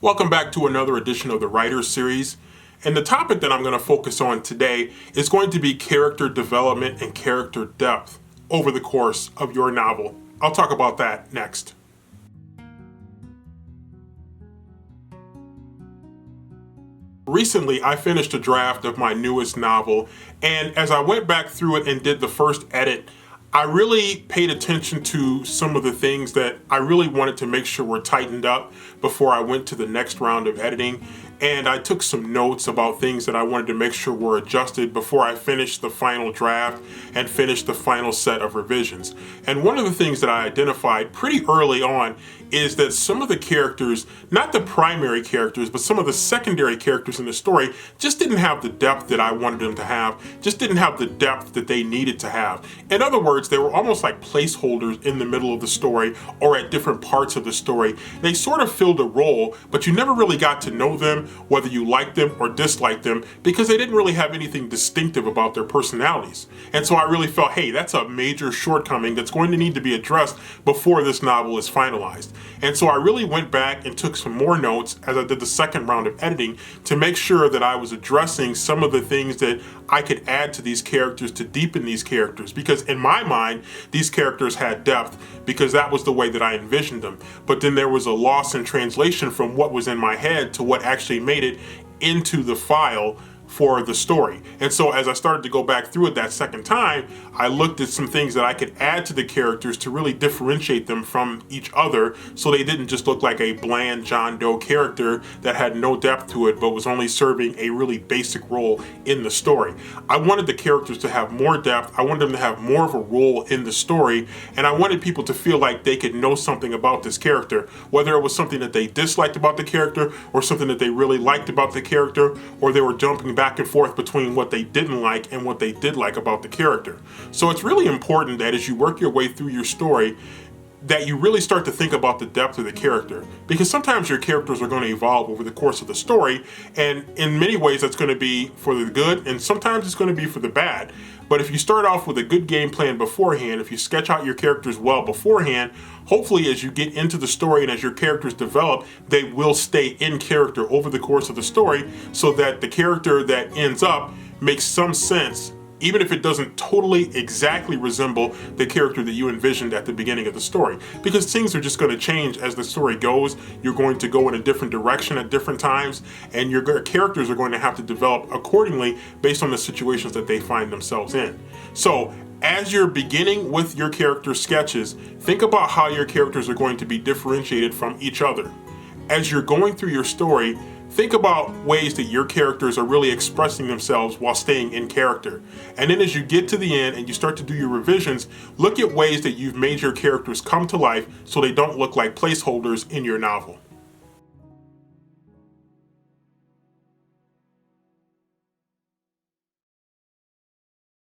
Welcome back to another edition of the Writer Series. And the topic that I'm going to focus on today is going to be character development and character depth over the course of your novel. I'll talk about that next. Recently, I finished a draft of my newest novel, and as I went back through it and did the first edit, I really paid attention to some of the things that I really wanted to make sure were tightened up before I went to the next round of editing. And I took some notes about things that I wanted to make sure were adjusted before I finished the final draft and finished the final set of revisions. And one of the things that I identified pretty early on is that some of the characters, not the primary characters, but some of the secondary characters in the story just didn't have the depth that I wanted them to have, just didn't have the depth that they needed to have. In other words, they were almost like placeholders in the middle of the story or at different parts of the story. They sort of filled a role, but you never really got to know them, whether you liked them or disliked them, because they didn't really have anything distinctive about their personalities. And so I really felt, hey, that's a major shortcoming that's going to need to be addressed before this novel is finalized. And so I really went back and took some more notes as I did the second round of editing to make sure that I was addressing some of the things that I could add to these characters to deepen these characters. Because in my mind, these characters had depth because that was the way that I envisioned them. But then there was a loss in translation from what was in my head to what actually made it into the file for the story. And so as I started to go back through it that second time, I looked at some things that I could add to the characters to really differentiate them from each other so they didn't just look like a bland John Doe character that had no depth to it but was only serving a really basic role in the story. I wanted the characters to have more depth, I wanted them to have more of a role in the story, and I wanted people to feel like they could know something about this character, whether it was something that they disliked about the character or something that they really liked about the character, or they were jumping back and forth between what they didn't like and what they did like about the character. So it's really important that as you work your way through your story, that you really start to think about the depth of the character, because sometimes your characters are going to evolve over the course of the story, and in many ways that's going to be for the good and sometimes it's going to be for the bad. But if you start off with a good game plan beforehand, if you sketch out your characters well beforehand, hopefully as you get into the story and as your characters develop, they will stay in character over the course of the story so that the character that ends up makes some sense, even if it doesn't totally exactly resemble the character that you envisioned at the beginning of the story. Because things are just going to change as the story goes. You're going to go in a different direction at different times, and your characters are going to have to develop accordingly based on the situations that they find themselves in. So as you're beginning with your character sketches, think about how your characters are going to be differentiated from each other. As you're going through your story, think about ways that your characters are really expressing themselves while staying in character. And then as you get to the end and you start to do your revisions, look at ways that you've made your characters come to life so they don't look like placeholders in your novel.